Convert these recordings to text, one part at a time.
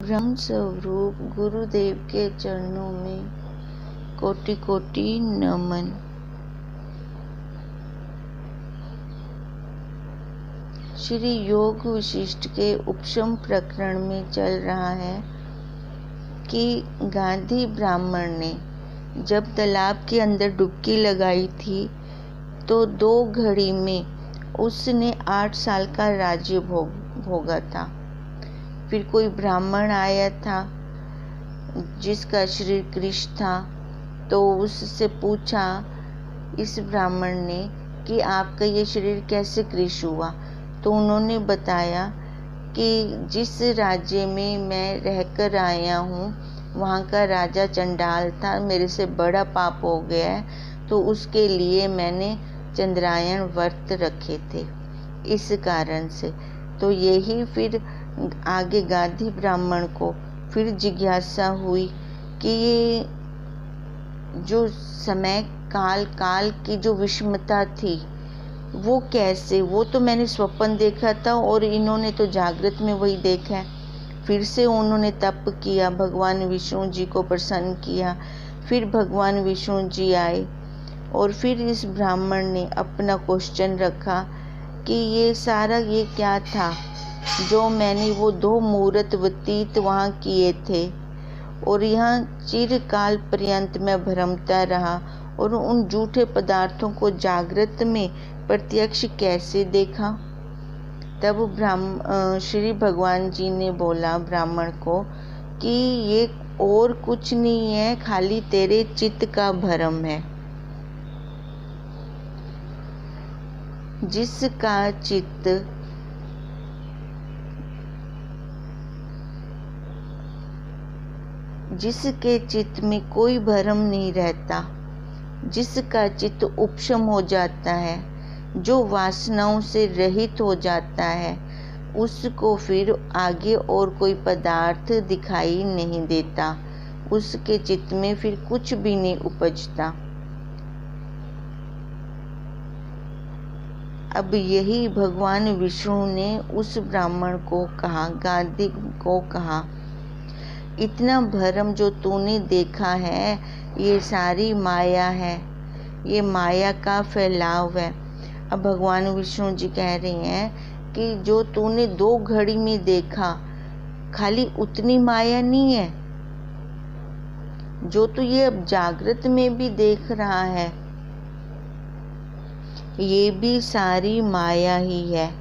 ब्रह्म स्वरूप गुरुदेव के चरणों में कोटि कोटि नमन। श्री योग वशिष्ठ के उपशम प्रकरण में चल रहा है कि गांधी ब्राह्मण ने जब तालाब के अंदर डुबकी लगाई थी तो 2 घड़ी में उसने 8 साल का राज्य भोगा था। फिर कोई ब्राह्मण आया था जिसका शरीर कृश था, तो उससे पूछा इस ब्राह्मण ने कि आपका ये शरीर कैसे कृश हुआ। तो उन्होंने बताया कि जिस राज्य में मैं रहकर आया हूँ वहाँ का राजा चंडाल था, मेरे से बड़ा पाप हो गया है, तो उसके लिए मैंने चंद्रायण व्रत रखे थे, इस कारण से। तो यही फिर आगे गांधी ब्राह्मण को फिर जिज्ञासा हुई कि ये जो समय काल की जो विषमता थी वो कैसे, वो तो मैंने स्वप्न देखा था और इन्होंने तो जागृत में वही देखा है। फिर से उन्होंने तप किया, भगवान विष्णु जी को प्रसन्न किया। फिर भगवान विष्णु जी आए और फिर इस ब्राह्मण ने अपना क्वेश्चन रखा कि ये सारा ये क्या था जो मैंने वो 2 मुहूर्त व्यतीत वहाँ किए थे और यहाँ चिरकाल पर्यंत मैं भ्रमता रहा और उन झूठे पदार्थों को जागृत में प्रत्यक्ष कैसे देखा। तब श्री भगवान जी ने बोला ब्राह्मण को कि ये और कुछ नहीं है, खाली तेरे चित्त का भ्रम है। जिसके चित्त में कोई भ्रम नहीं रहता, जिसका चित्त उपशम हो जाता है, जो वासनाओं से रहित हो जाता है, उसको फिर आगे और कोई पदार्थ दिखाई नहीं देता, उसके चित्त में फिर कुछ भी नहीं उपजता। अब यही भगवान विष्णु ने उस ब्राह्मण को कहा, गांधी को कहा, इतना भ्रम जो तूने देखा है ये सारी माया है, ये माया का फैलाव है। अब भगवान विष्णु जी कह रहे हैं कि जो तूने 2 घड़ी में देखा, खाली उतनी माया नहीं है, जो तू ये अब जागृत में भी देख रहा है ये भी सारी माया ही है।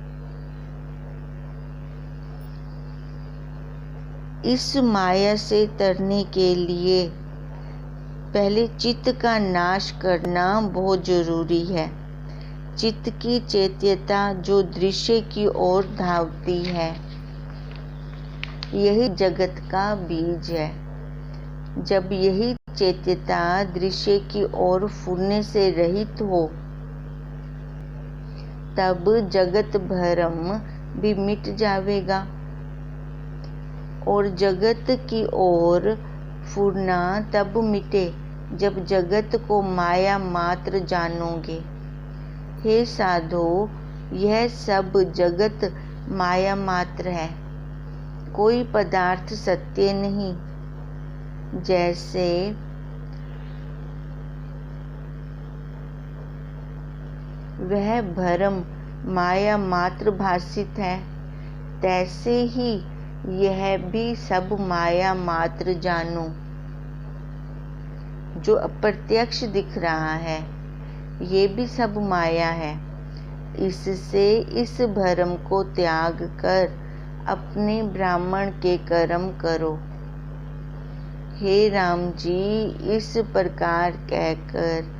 इस माया से तरने के लिए पहले चित्त का नाश करना बहुत जरूरी है। चित्त की चैत्यता जो दृश्य की ओर धावती है, यही जगत का बीज है। जब यही चैत्यता दृश्य की ओर फूरने से रहित हो तब जगत भ्रम भी मिट जाएगा और जगत की ओर फूरना तब मिटे जब जगत को माया मात्र जानोगे। हे साधो, यह सब जगत माया मात्र है, कोई पदार्थ सत्य नहीं। जैसे वह भ्रम माया मात्र भासित है, तैसे ही यह भी सब माया मात्र जानो। जो अप्रत्यक्ष दिख रहा है ये भी सब माया है। इससे इस भ्रम को त्याग कर अपने ब्राह्मण के कर्म करो। हे राम जी, इस प्रकार कहकर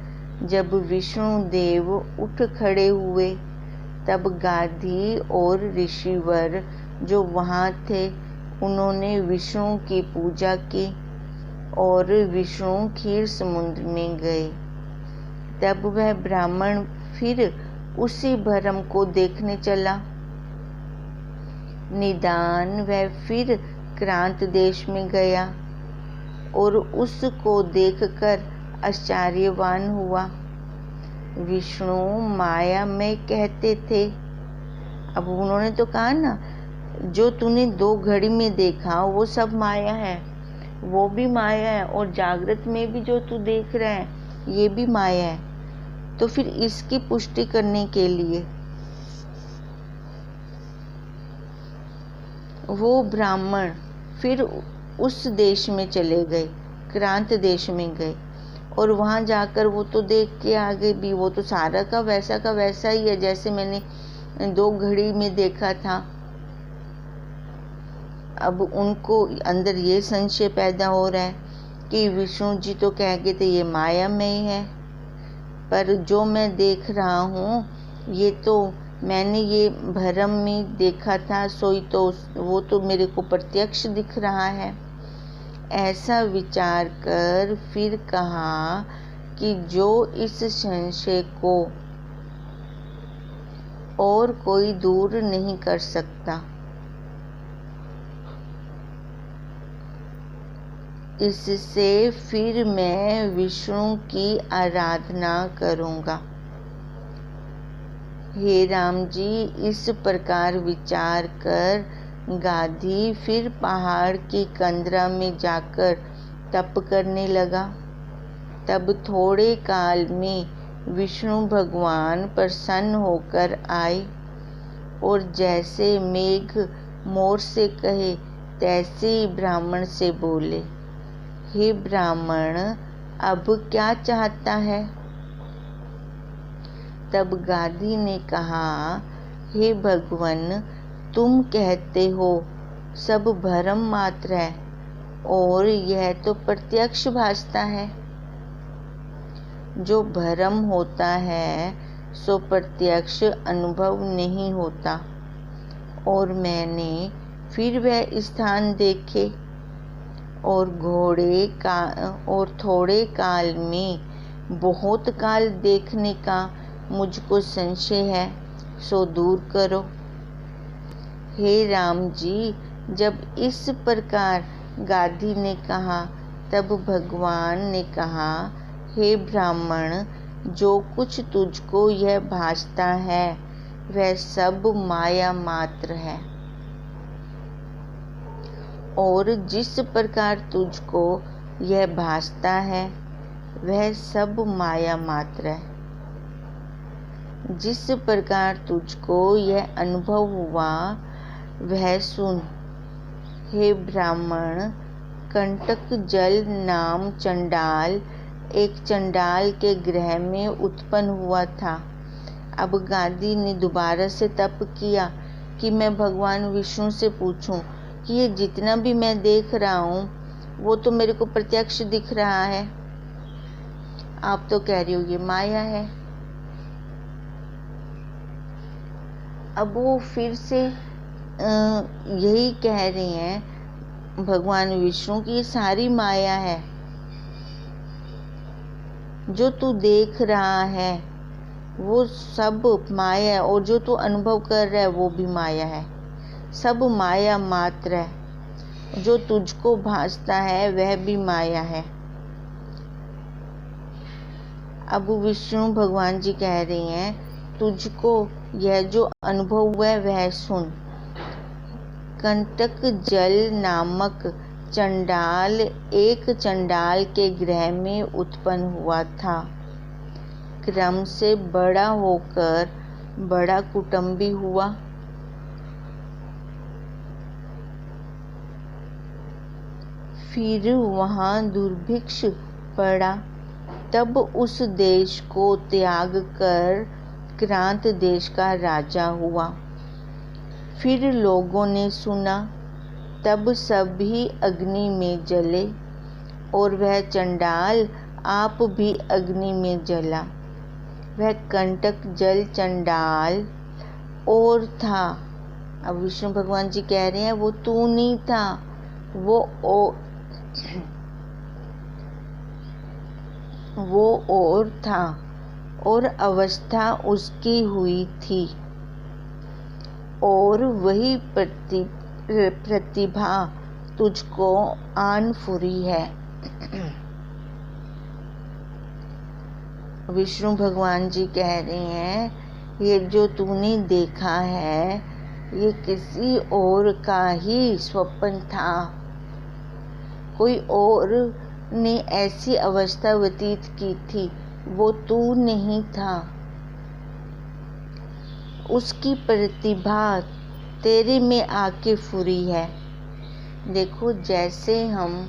जब विष्णु देव उठ खड़े हुए तब गांधी और ऋषिवर जो वहाँ थे उन्होंने विष्णु की पूजा की और विष्णु क्षीर समुद्र में गए। तब वह ब्राह्मण फिर उसी भ्रम को देखने चला। निदान वह फिर क्रांत देश में गया और उसको देखकर आश्चर्यवान हुआ। विष्णु माया में कहते थे। अब उन्होंने तो कहा ना जो तूने 2 घड़ी में देखा वो सब माया है, वो भी माया है, और जागृत में भी जो तू देख रहा है ये भी माया है। तो फिर इसकी पुष्टि करने के लिए वो ब्राह्मण फिर उस देश में चले गए, क्रांत देश में गए, और वहाँ जाकर वो तो देख के आ गए भी, वो तो सारा का वैसा ही है जैसे मैंने 2 घड़ी में देखा था। अब उनको अंदर ये संशय पैदा हो रहा है कि विष्णु जी तो कह गए थे ये माया में ही है, पर जो मैं देख रहा हूँ ये तो मैंने ये भ्रम में देखा था, सोई तो वो तो मेरे को प्रत्यक्ष दिख रहा है। ऐसा विचार कर फिर कहा कि जो इस संशय को और कोई दूर नहीं कर सकता, इससे फिर मैं विष्णु की आराधना करूँगा। हे राम जी, इस प्रकार विचार कर गाधी फिर पहाड़ की कंदरा में जाकर तप करने लगा। तब थोड़े काल में विष्णु भगवान प्रसन्न होकर आए और जैसे मेघ मोर से कहे तैसे ही ब्राह्मण से बोले, हे ब्राह्मण, अब क्या चाहता है? तब गाधी ने कहा, हे भगवान, तुम कहते हो सब भ्रम मात्र है और यह तो प्रत्यक्ष भासता है। जो भ्रम होता है सो प्रत्यक्ष अनुभव नहीं होता, और मैंने फिर वह स्थान देखे और थोड़े काल में बहुत काल देखने का मुझको संशय है, सो दूर करो। हे राम जी, जब इस प्रकार गाधी ने कहा तब भगवान ने कहा, हे ब्राह्मण, जो कुछ तुझको यह भासता है वह सब माया मात्र है, और जिस प्रकार तुझको यह भासता है वह सब माया मात्र है। जिस प्रकार तुझको यह अनुभव हुआ वह सुन। हे ब्राह्मण, कंटक जल नाम चंडाल एक चंडाल के गृह में उत्पन्न हुआ था। अब गाधी ने दोबारा से तप किया कि मैं भगवान विष्णु से पूछूं कि ये जितना भी मैं देख रहा हूँ वो तो मेरे को प्रत्यक्ष दिख रहा है, आप तो कह रही हो ये माया है। अब वो फिर से यही कह रही हैं भगवान विष्णु की ये सारी माया है, जो तू देख रहा है वो सब माया है, और जो तू अनुभव कर रहा है वो भी माया है, सब माया मात्र है। जो तुझको भासता है वह भी माया है। अब विष्णु भगवान जी कह रही हैं तुझको यह जो अनुभव हुआ है वह सुन। कंटक जल नामक चंडाल एक चंडाल के गृह में उत्पन्न हुआ था। क्रम से बड़ा होकर बड़ा कुटुंबी हुआ। फिर वहाँ दुर्भिक्ष पड़ा, तब उस देश को त्याग कर क्रांत देश का राजा हुआ। फिर लोगों ने सुना, तब सभी अग्नि में जले, और वह चंडाल आप भी अग्नि में जला। वह कंटक जल चंडाल और था। अब विष्णु भगवान जी कह रहे हैं वो तू नहीं था, वो और था, और अवस्था उसकी हुई थी, और वही प्रतिभा तुझको आन फुरी है। विष्णु भगवान जी कह रहे हैं ये जो तूने देखा है ये किसी और का ही स्वप्न था। कोई और ने ऐसी अवस्था व्यतीत की थी, वो तू नहीं था। उसकी प्रतिभा तेरे में आके फुरी है। देखो, जैसे हम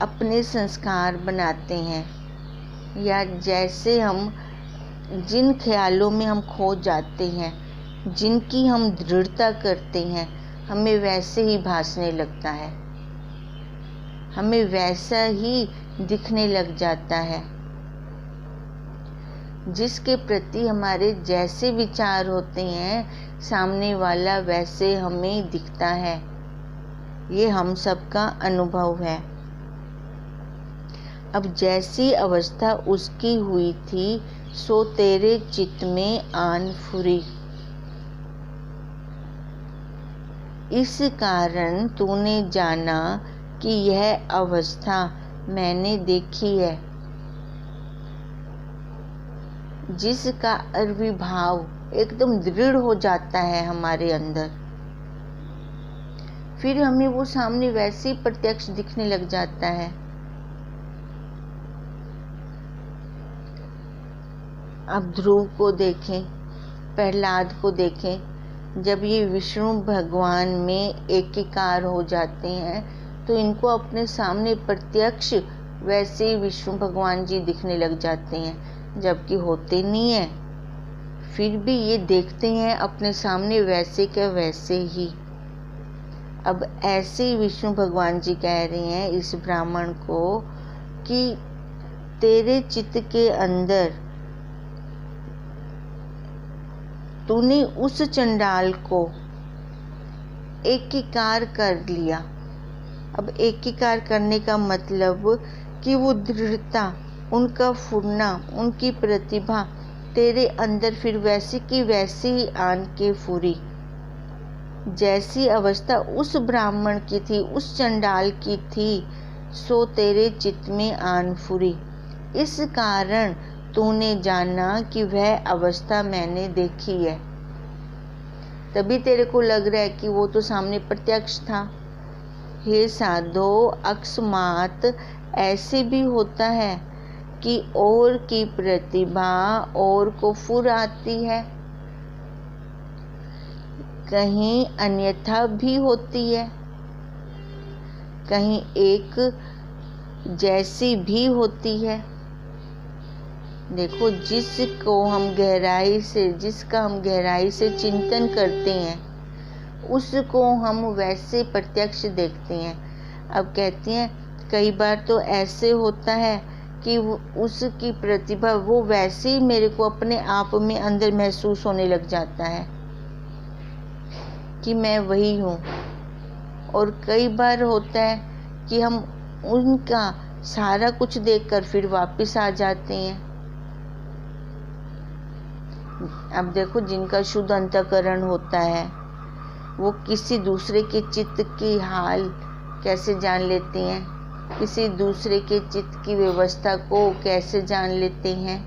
अपने संस्कार बनाते हैं या जैसे हम जिन ख्यालों में हम खो जाते हैं, जिनकी हम दृढ़ता करते हैं, हमें वैसे ही भासने लगता है, हमें वैसा ही दिखने लग जाता है। जिसके प्रति हमारे जैसे विचार होते हैं, सामने वाला वैसे हमें दिखता है। ये हम सबका अनुभव है। अब जैसी अवस्था उसकी हुई थी, सो तेरे चित्त में आन फुरी। इस कारण तूने जाना कि यह अवस्था मैंने देखी है। जिसका आविर्भाव एकदम दृढ़ हो जाता है हमारे अंदर, फिर हमें वो सामने वैसे ही प्रत्यक्ष दिखने लग जाता है। अब ध्रुव को देखें, प्रहलाद को देखें, जब ये विष्णु भगवान में एकीकार हो जाते हैं तो इनको अपने सामने प्रत्यक्ष वैसे ही विष्णु भगवान जी दिखने लग जाते हैं, जबकि होते नहीं है। फिर भी ये देखते हैं अपने सामने वैसे के वैसे ही। अब ऐसे ही विष्णु भगवान जी कह रहे हैं इस ब्राह्मण को कि तेरे चित्त के अंदर तूने उस चंडाल को एकीकार कर लिया। अब एकीकार करने का मतलब कि वो दृढ़ता, उनका फुरना, उनकी प्रतिभा तेरे अंदर फिर वैसी की वैसी ही आन के फुरी। जैसी अवस्था उस ब्राह्मण की थी, उस चंडाल की थी, सो तेरे चित्त में आन फुरी। इस कारण तूने जाना कि वह अवस्था मैंने देखी है। तभी तेरे को लग रहा है कि वो तो सामने प्रत्यक्ष था। हे साधो, अकस्मात ऐसे भी होता है कि और की प्रतिभा और को फुर आती है, कहीं अन्यथा भी होती है, कहीं एक जैसी भी होती है। देखो, जिसका हम गहराई से चिंतन करते हैं, उसको हम वैसे प्रत्यक्ष देखते हैं। अब कहते हैं कई बार तो ऐसे होता है कि उसकी प्रतिभा वो वैसे ही मेरे को अपने आप में अंदर महसूस होने लग जाता है कि मैं वही हूँ। और कई बार होता है कि हम उनका सारा कुछ देखकर फिर वापस आ जाते हैं। अब देखो, जिनका शुद्ध अंतःकरण होता है वो किसी दूसरे के चित्त की हाल कैसे जान लेते हैं, किसी दूसरे के चित्त की व्यवस्था को कैसे जान लेते हैं।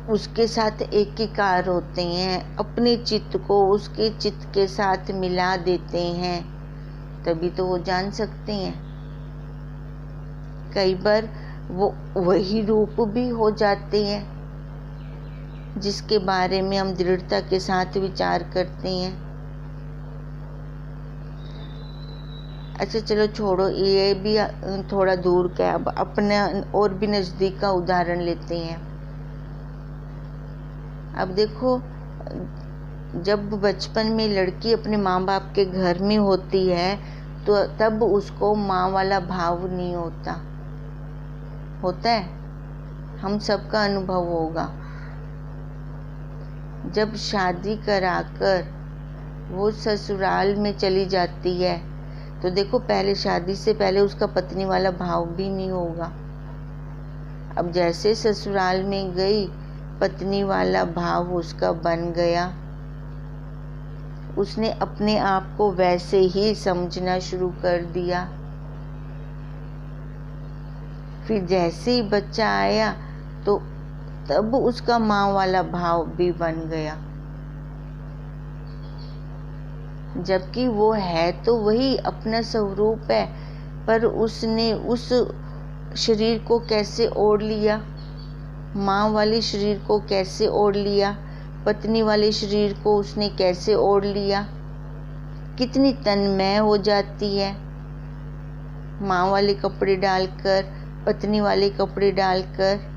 उसके साथ एकीकार होते हैं, अपने चित्त को उसके चित्त के साथ मिला देते हैं, तभी तो वो जान सकते हैं। कई बार वो वही रूप भी हो जाते हैं जिसके बारे में हम दृढ़ता के साथ विचार करते हैं। अच्छा चलो छोड़ो, ये भी थोड़ा दूर का है। अब अपने और भी नज़दीक का उदाहरण लेते हैं। अब देखो, जब बचपन में लड़की अपने माँ बाप के घर में होती है तो तब उसको माँ वाला भाव नहीं होता है, हम सबका अनुभव होगा। जब शादी कराकर वो ससुराल में चली जाती है तो देखो, पहले शादी से पहले उसका पत्नी वाला भाव भी नहीं होगा। अब जैसे ससुराल में गई, पत्नी वाला भाव उसका बन गया। उसने अपने आप को वैसे ही समझना शुरू कर दिया। फिर जैसे ही बच्चा आया तो तब उसका माँ वाला भाव भी बन गया, जबकि वो है तो वही अपना स्वरूप है, पर उसने उस शरीर को कैसे ओढ़ लिया, माँ वाले शरीर को कैसे ओढ़ लिया, पत्नी वाले शरीर को उसने कैसे ओढ़ लिया। कितनी तन्मय हो जाती है, माँ वाले कपड़े डालकर, पत्नी वाले कपड़े डालकर।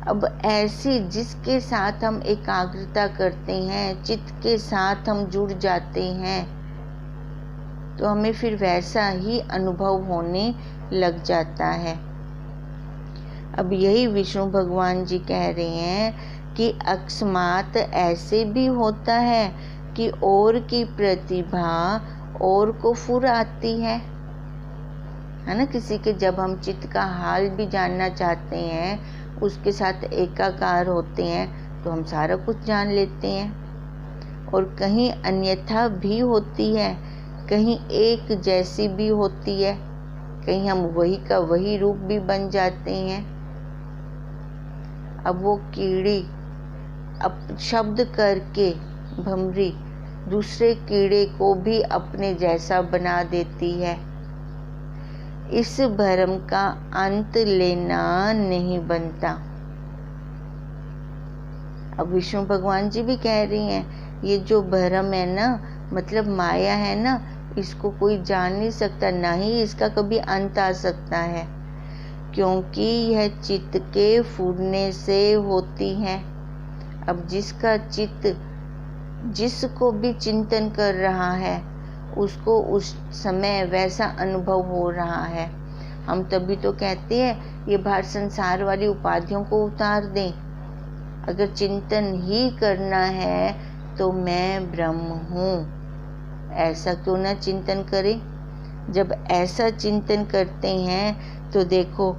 अब ऐसी जिसके साथ हम एकाग्रता करते हैं, चित्त के साथ हम जुड़ जाते हैं, तो हमें फिर वैसा ही अनुभव होने लग जाता है। अब यही विष्णु भगवान जी कह रहे हैं कि अकस्मात ऐसे भी होता है कि और की प्रतिभा और को फुर आती है ना। किसी के जब हम चित्त का हाल भी जानना चाहते हैं, उसके साथ एकाकार होते हैं, तो हम सारा कुछ जान लेते हैं। और कहीं अन्यथा भी होती है, कहीं एक जैसी भी होती है, कहीं हम वही का वही रूप भी बन जाते हैं। अब वो कीड़ी अब शब्द करके भमरी दूसरे कीड़े को भी अपने जैसा बना देती है। इस भ्रम का अंत लेना नहीं बनता। अब विष्णु भगवान जी भी कह रही हैं, ये जो भ्रम है ना, मतलब माया है ना, इसको कोई जान नहीं सकता, ना ही इसका कभी अंत आ सकता है, क्योंकि यह चित्त के फूटने से होती है। अब जिसका चित्त जिसको भी चिंतन कर रहा है, उसको उस समय वैसा अनुभव हो रहा है। हम तभी तो कहते हैं ये बाहर संसार वाली उपाधियों को उतार दें। अगर चिंतन ही करना है तो मैं ब्रह्म हूँ, ऐसा क्यों ना चिंतन करें। जब ऐसा चिंतन करते हैं तो देखो,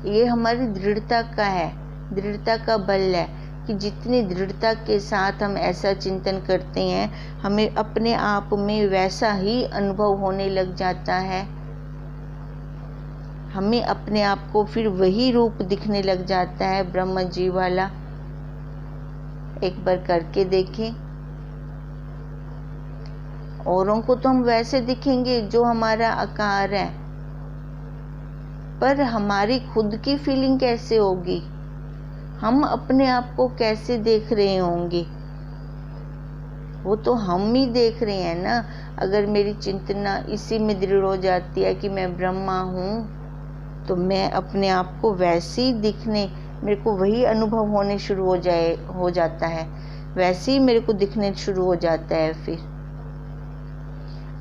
ये हमारी दृढ़ता का है, दृढ़ता का बल है कि जितनी दृढ़ता के साथ हम ऐसा चिंतन करते हैं, हमें अपने आप में वैसा ही अनुभव होने लग जाता है। हमें अपने आप को फिर वही रूप दिखने लग जाता है, ब्रह्म जी वाला। एक बार करके देखें। औरों को तो हम वैसे दिखेंगे जो हमारा आकार है, पर हमारी खुद की फीलिंग कैसे होगी, हम अपने आप को कैसे देख रहे होंगे, वो तो हम ही देख रहे हैं ना। अगर मेरी चिंतना इसी में दृढ़ हो जाती है कि मैं ब्रह्मा हूँ, तो मैं अपने आप को वैसे ही दिखने, मेरे को वही अनुभव होने शुरू हो जाता है, वैसे ही मेरे को दिखने शुरू हो जाता है। फिर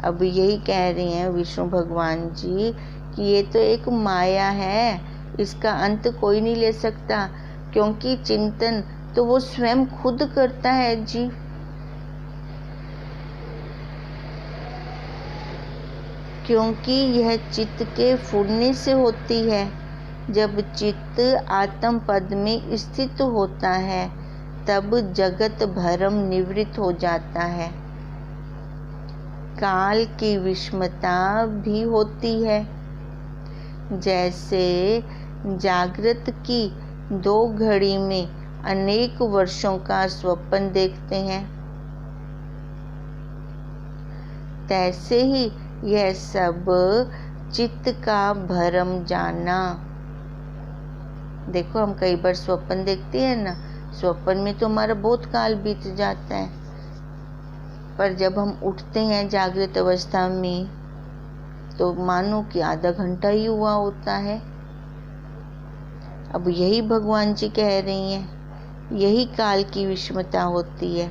अब यही कह रहे हैं विष्णु भगवान जी कि ये तो एक माया है, इसका अंत कोई नहीं ले सकता, क्योंकि चिंतन तो वो स्वयं खुद करता है जी। क्योंकि यह चित्त के फूटने से होती है। जब चित्त आत्म पद में स्थित होता है, तब जगत भ्रम निवृत्त हो जाता है। काल की विषमता भी होती है। जैसे जागृत की 2 घड़ी में अनेक वर्षों का स्वप्न देखते हैं, तैसे ही यह सब चित्त का भ्रम जाना। देखो, हम कई बार स्वप्न देखते हैं ना, स्वप्न में तो हमारा बहुत काल बीत जाता है, पर जब हम उठते हैं जागृत अवस्था में, तो मानो कि आधा घंटा ही हुआ होता है। अब यही भगवान जी कह रही हैं, यही काल की विषमता होती है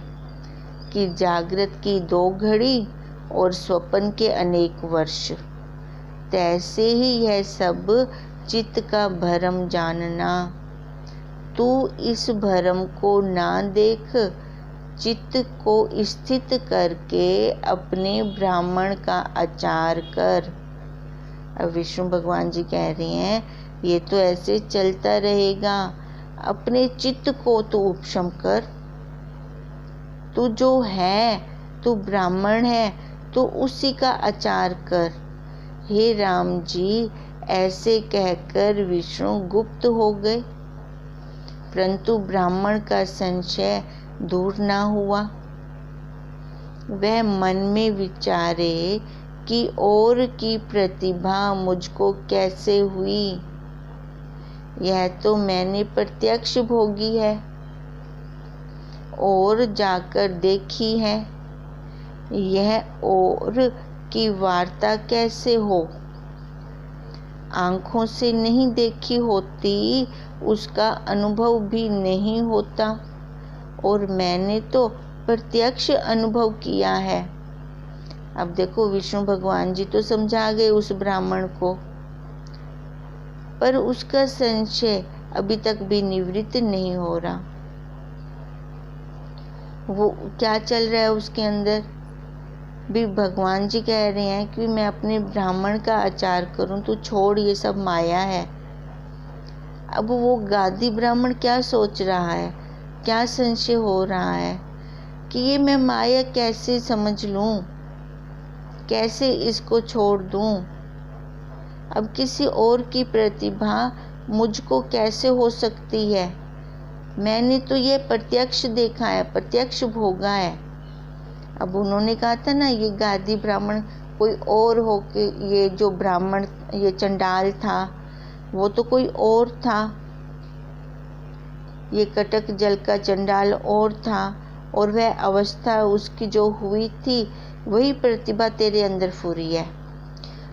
कि जागृत की 2 घड़ी और स्वप्न के अनेक वर्ष, तैसे ही यह सब चित्त का भ्रम जानना। तू इस भ्रम को ना देख, चित्त को स्थित करके अपने ब्राह्मण का आचार कर। अब विष्णु भगवान जी कह रहे हैं, ये तो ऐसे चलता रहेगा, अपने चित्त को तू उपशम कर। तू जो है, तू ब्राह्मण है, तो उसी का आचार कर। हे राम जी, ऐसे कहकर विष्णु गुप्त हो गए। परंतु ब्राह्मण का संशय दूर न हुआ। वह मन में विचारे कि और की प्रतिभा मुझको कैसे हुई, यह तो मैंने प्रत्यक्ष भोगी है और जाकर देखी है। यह और की वार्ता कैसे हो, आँखों से नहीं देखी होती, उसका अनुभव भी नहीं होता, और मैंने तो प्रत्यक्ष अनुभव किया है। अब देखो, विष्णु भगवान जी तो समझा गए उस ब्राह्मण को, पर उसका संशय अभी तक भी निवृत्त नहीं हो रहा। वो क्या चल रहा है उसके अंदर भी। भगवान जी कह रहे हैं कि मैं अपने ब्राह्मण का आचार करूं, तो छोड़, ये सब माया है। अब वो गादी ब्राह्मण क्या सोच रहा है, क्या संशय हो रहा है कि ये मैं माया कैसे समझ लूं, कैसे इसको छोड़ दूं। अब किसी और की प्रतिभा मुझको कैसे हो सकती है, मैंने तो ये प्रत्यक्ष देखा है, प्रत्यक्ष भोगा है। अब उन्होंने कहा था ना, ये गादी ब्राह्मण कोई और हो के, ये जो ब्राह्मण, ये चंडाल था, वो तो कोई और था, ये कटक जल का चंडाल और था, और वह अवस्था उसकी जो हुई थी, वही प्रतिभा तेरे अंदर फुरी है।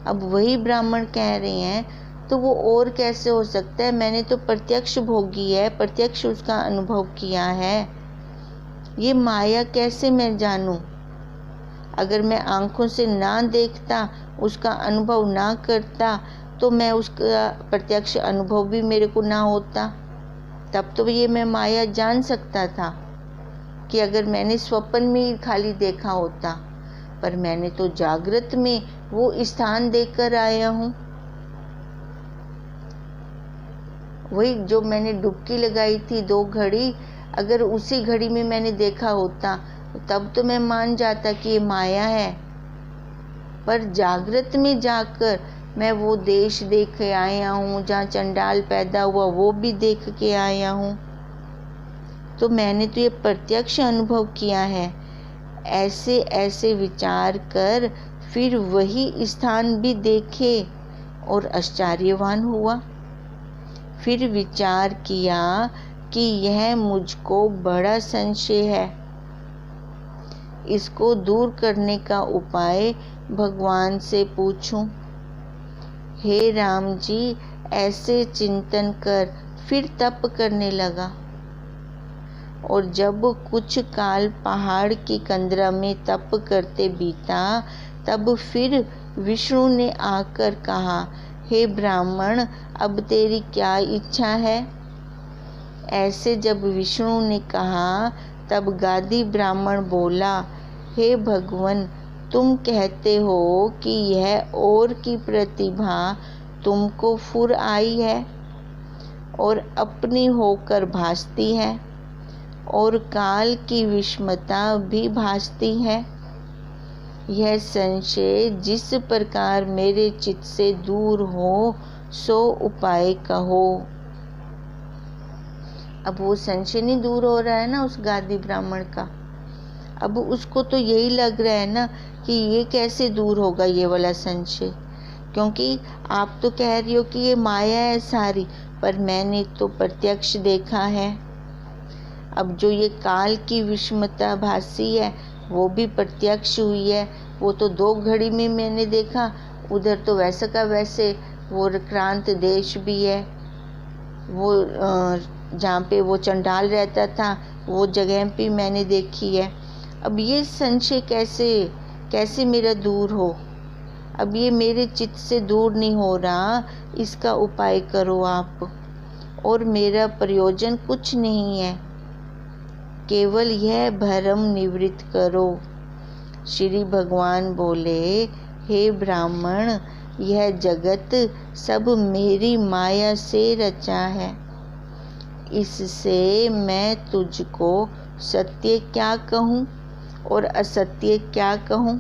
अब वही ब्राह्मण कह रहे हैं, तो वो और कैसे हो सकता है, मैंने तो प्रत्यक्ष भोगी है, प्रत्यक्ष उसका अनुभव किया है। ये माया कैसे मैं जानूं? अगर मैं आंखों से ना देखता, उसका अनुभव ना करता, तो मैं उसका प्रत्यक्ष अनुभव भी मेरे को ना होता। तब तो ये मैं माया जान सकता था कि अगर मैंने स्वप्न में ही खाली देखा होता, पर मैंने तो जागृत में वो स्थान देखकर आया हूँ। वही जो मैंने डुबकी लगाई थी 2 घड़ी, अगर उसी घड़ी में मैंने देखा होता, तब तो मैं मान जाता कि ये माया है। पर जागृत में जाकर मैं वो देश देख के आया हूँ, जहाँ चंडाल पैदा हुआ वो भी देख के आया हूँ, तो मैंने तो ये प्रत्यक्ष अनुभव किया है। ऐसे ऐसे विचार कर फिर वही स्थान भी देखे और आश्चर्यवान हुआ। फिर विचार किया कि यह मुझको बड़ा संशय है, इसको दूर करने का उपाय भगवान से पूछूं। हे राम जी, ऐसे चिंतन कर फिर तप करने लगा, और जब कुछ काल पहाड़ की कंदरा में तप करते बीता, तब फिर विष्णु ने आकर कहा, हे ब्राह्मण, अब तेरी क्या इच्छा है? ऐसे जब विष्णु ने कहा, तब गादी ब्राह्मण बोला, हे भगवन, तुम कहते हो कि यह और की प्रतिभा तुमको फुर आई है और अपनी होकर भासती है, और काल की विषमता भी भासती है। यह संशय जिस प्रकार मेरे चित्त से दूर हो, सो उपाय कहो। अब वो संशय नहीं दूर हो रहा है ना उस गादी ब्राह्मण का। अब उसको तो यही लग रहा है ना कि ये कैसे दूर होगा ये वाला संशय, क्योंकि आप तो कह रही हो कि ये माया है सारी, पर मैंने तो प्रत्यक्ष देखा है। अब जो ये काल की विषमता भासी है, वो भी प्रत्यक्ष हुई है। वो तो 2 घड़ी में मैंने देखा, उधर तो वैसे का वैसे वो क्रांत देश भी है, वो जहाँ पे वो चंडाल रहता था, वो जगह भी मैंने देखी है। अब ये संशय कैसे मेरा दूर हो? अब ये मेरे चित्त से दूर नहीं हो रहा, इसका उपाय करो आप, और मेरा प्रयोजन कुछ नहीं है, केवल यह भ्रम निवृत्त करो। श्री भगवान बोले, हे ब्राह्मण, यह जगत सब मेरी माया से रचा है, इससे मैं तुझको सत्य क्या कहूँ और असत्य क्या कहूँ,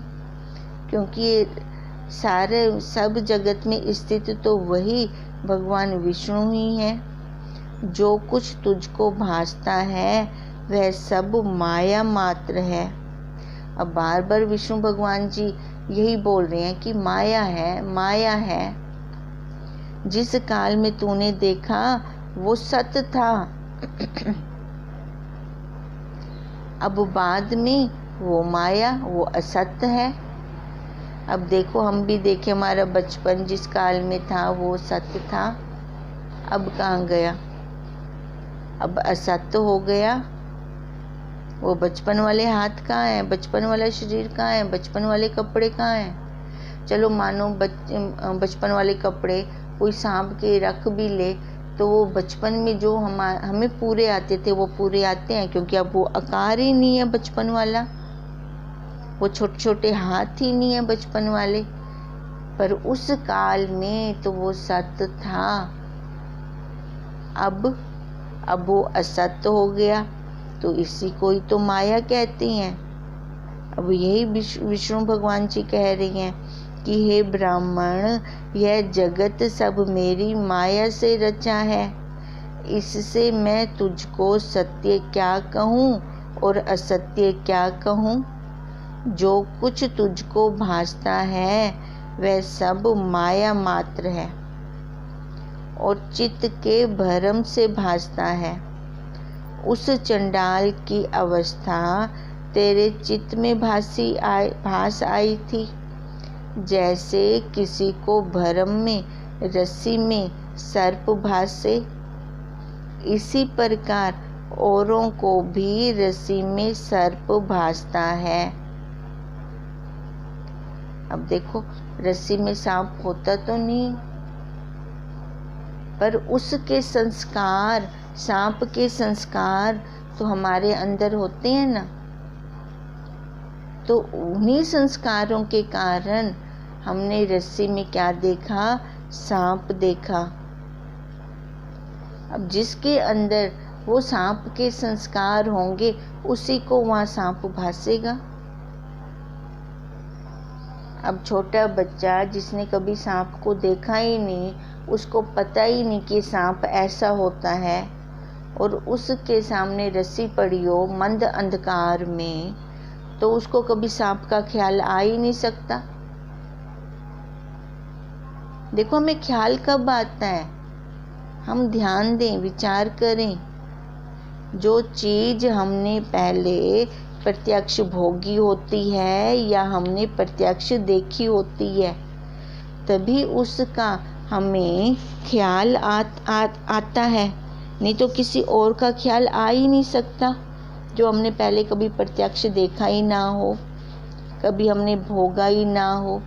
क्योंकि सारे सब जगत में स्थित तो वही भगवान विष्णु ही है। जो कुछ तुझको भासता है वह सब माया मात्र है। अब बार बार विष्णु भगवान जी यही बोल रहे हैं कि माया है, माया है। जिस काल में तूने देखा वो सत्य था, अब बाद में वो माया, वो असत्य है। अब देखो, हम भी देखे, हमारा बचपन जिस काल में था वो सत्य था, अब कहाँ गया? अब असत्य हो गया। वो बचपन वाले हाथ कहाँ हैं? बचपन वाला शरीर कहाँ है? बचपन वाले कपड़े कहाँ हैं? चलो मानो बचपन वाले कपड़े कोई सांप के रख भी ले तो वो बचपन में जो हमें पूरे आते थे वो पूरे आते हैं, क्योंकि अब वो आकार ही नहीं है बचपन वाला, वो छोटे छोटे हाथ ही नहीं है बचपन वाले। पर उस काल में तो वो सत्य था, अब वो असत्य हो गया, तो इसी को ही तो माया कहते हैं। अब यही विष्णु भगवान जी कह रही हैं कि हे ब्राह्मण, यह जगत सब मेरी माया से रचा है, इससे मैं तुझको सत्य क्या कहूँ और असत्य क्या कहूँ। जो कुछ तुझको भासता है वह सब माया मात्र है और चित्त के भ्रम से भासता है। उस चंडाल की अवस्था तेरे चित्त में भास आई थी, जैसे किसी को भ्रम में रस्सी में सर्प भासे, इसी प्रकार औरों को भी रस्सी में सर्प भासता है। अब देखो, रस्सी में सांप होता तो नहीं, पर उसके संस्कार, सांप के संस्कार तो हमारे अंदर होते हैं ना, तो उन्हीं संस्कारों के कारण हमने रस्सी में क्या देखा? सांप देखा। अब जिसके अंदर वो सांप के संस्कार होंगे उसी को वहाँ सांप भासेगा। अब छोटा बच्चा जिसने कभी सांप को देखा ही नहीं, उसको पता ही नहीं कि सांप ऐसा होता है, और उसके सामने रस्सी पड़ी हो मंद अंधकार में, तो उसको कभी सांप का ख्याल आ ही नहीं सकता। देखो, हमें ख्याल कब आता है? हम ध्यान दें, विचार करें। जो चीज हमने पहले प्रत्यक्ष भोगी होती है या हमने प्रत्यक्ष देखी होती है, तभी उसका हमें ख्याल आता है, नहीं तो किसी और का ख्याल आ ही नहीं सकता। जो हमने पहले कभी प्रत्यक्ष देखा ही ना हो, कभी हमने भोगा ही ना हो,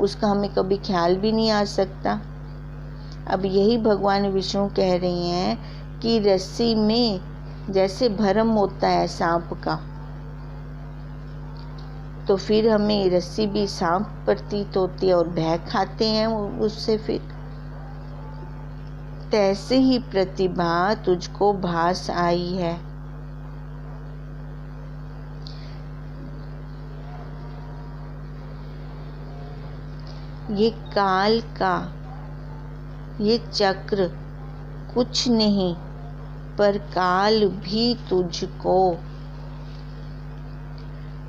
उसका हमें कभी ख्याल भी नहीं आ सकता। अब यही भगवान विष्णु कह रही हैं कि रस्सी में जैसे भ्रम होता है सांप का, तो फिर हमें रस्सी भी सांप प्रतीत होती है और भय खाते हैं उससे। फिर तैसे ही प्रतिभा तुझको भास आई है। ये काल का ये चक्र कुछ नहीं, पर काल भी तुझको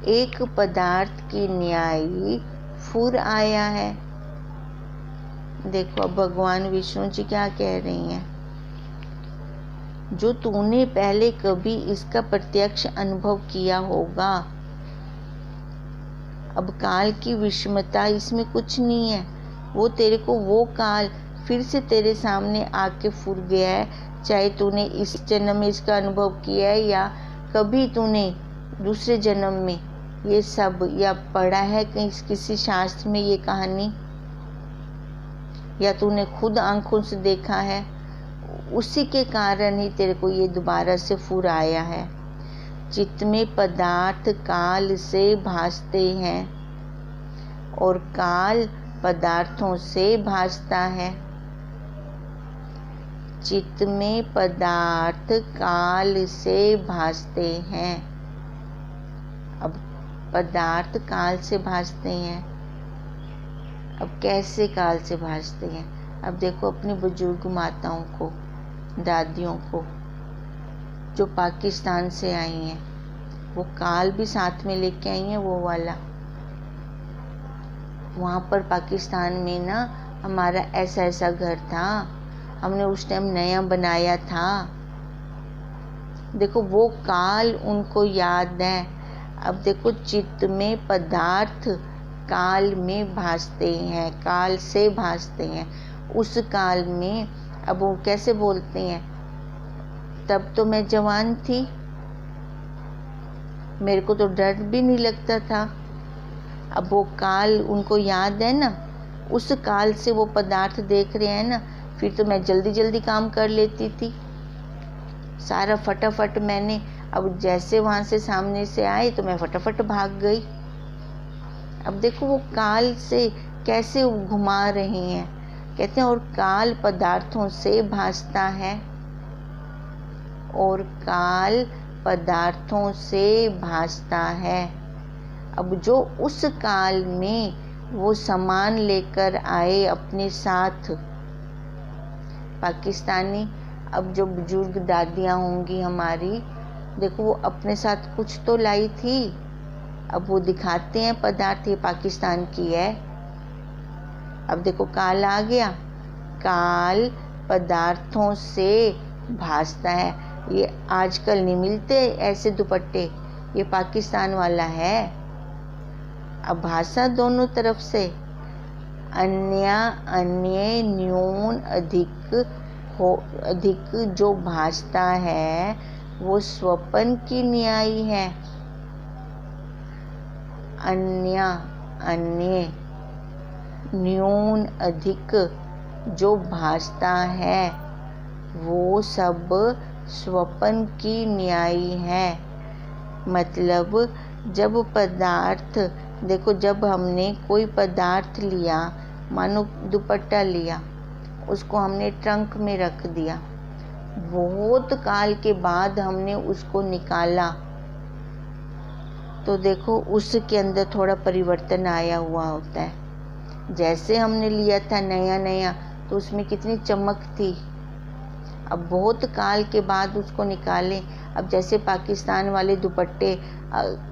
एक पदार्थ की न्यायी फुर आया है। देखो, अब भगवान विष्णु जी क्या कह रही हैं? जो तूने पहले कभी इसका प्रत्यक्ष अनुभव किया होगा, अब काल की विषमता इसमें कुछ नहीं है। वो तेरे को वो काल फिर से तेरे सामने आके फुर गया है, चाहे तूने इस जन्म में इसका अनुभव किया है या कभी तूने दूसरे जन्म में ये सब या पढ़ा है कहीं किसी शास्त्र में ये कहानी, या तूने खुद आंखों से देखा है, उसी के कारण ही तेरे को ये दोबारा से फुर आया है। चित्त में पदार्थ काल से भासते हैं और काल पदार्थों से भासता है। चित्त में पदार्थ काल से भासते हैं। अब पदार्थ काल से भासते हैं, अब कैसे काल से भासते हैं। अब देखो अपनी बुजुर्ग माताओं को, दादियों को जो पाकिस्तान से आई हैं, वो काल भी साथ में लेके आई हैं, वो वाला। वहाँ पर पाकिस्तान में ना हमारा ऐसा ऐसा घर था, हमने उस टाइम नया बनाया था। देखो वो काल उनको याद है। अब देखो चित्त में पदार्थ काल में भासते हैं, काल से भासते हैं। उस काल में अब वो कैसे बोलते हैं, तब तो मैं जवान थी, मेरे को तो डर भी नहीं लगता था। अब वो काल उनको याद है ना, उस काल से वो पदार्थ देख रहे हैं ना। फिर तो मैं जल्दी जल्दी काम कर लेती थी सारा, फटाफट मैंने। अब जैसे वहाँ से सामने से आए तो मैं फटाफट भाग गई। अब देखो वो काल से कैसे घुमा रहे हैं। कहते हैं और काल पदार्थों से भासता है, और काल पदार्थों से भासता है। अब जो उस काल में वो सामान लेकर आए अपने साथ पाकिस्तानी, अब जो बुजुर्ग दादियाँ होंगी हमारी, देखो वो अपने साथ कुछ तो लाई थी। अब वो दिखाते हैं पदार्थ, ये पाकिस्तान की है। अब देखो काल आ गया, काल पदार्थों से भासता है। ये आजकल नहीं मिलते ऐसे दुपट्टे, ये पाकिस्तान वाला है। अब भाषा दोनों तरफ से, अन्य अन्य न्यून अधिक हो, अधिक जो भासता है वो स्वपन की न्यायी है। अन्य अन्य न्यून अधिक जो भासता है वो सब स्वपन की न्यायी है। मतलब जब पदार्थ, देखो जब हमने कोई पदार्थ लिया, मानो दुपट्टा लिया, उसको हमने ट्रंक में रख दिया, बहुत काल के बाद हमने उसको निकाला तो देखो उसके अंदर थोड़ा परिवर्तन आया हुआ होता है। जैसे हमने लिया था नया नया तो उसमें कितनी चमक थी, अब बहुत काल के बाद उसको निकालें। अब जैसे पाकिस्तान वाले दुपट्टे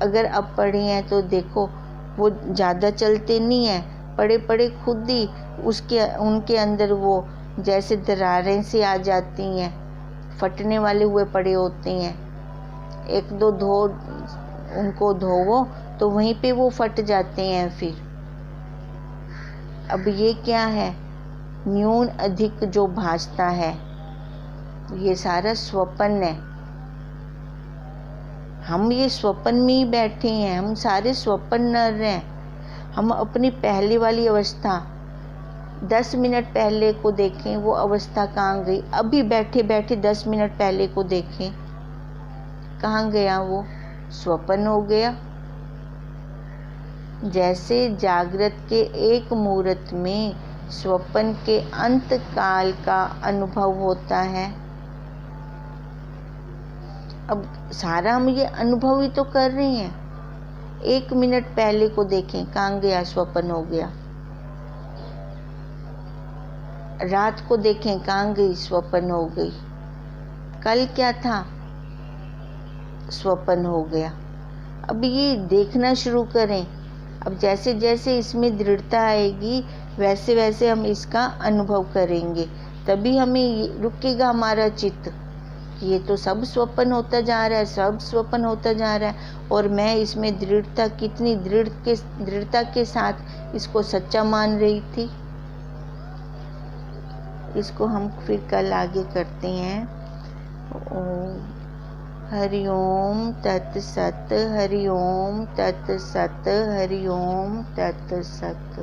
अगर अब पड़े हैं तो देखो वो ज़्यादा चलते नहीं हैं, पड़े पड़े खुद ही उनके अंदर वो जैसे दरारें सी आ जाती हैं, फटने वाले हुए पड़े होते हैं। एक दो उनको धोवो तो वहीं पे वो फट जाते हैं फिर। अब ये क्या है, न्यून अधिक जो भासता है, ये सारा स्वपन है। हम ये स्वपन में ही बैठे हैं, हम सारे स्वपन नर हैं। हम अपनी पहले वाली अवस्था 10 मिनट पहले को देखें, वो अवस्था कहाँ गई। अभी बैठे बैठे 10 मिनट पहले को देखें, कहाँ गया वो, स्वपन हो गया। जैसे जागृत के एक मुहूर्त में स्वपन के अंत काल का अनुभव होता है। अब सारा हम ये अनुभव ही तो कर रहे हैं। 1 मिनट पहले को देखें, कहाँ गया, स्वपन हो गया। रात को देखें, कहाँ गई, स्वपन हो गई। कल क्या था, स्वपन हो गया। अब ये देखना शुरू करें। अब जैसे जैसे इसमें दृढ़ता आएगी वैसे वैसे हम इसका अनुभव करेंगे, तभी हमें रुकेगा हमारा चित्त कि ये तो सब स्वपन होता जा रहा है, सब स्वपन होता जा रहा है। और मैं इसमें दृढ़ता, कितनी दृढ़ता के साथ इसको सच्चा मान रही थी। इसको हम फिर कल आगे करते हैं। हरि ओम तत्सत, हरि ओम तत्सत, हरि ओम तत्सत।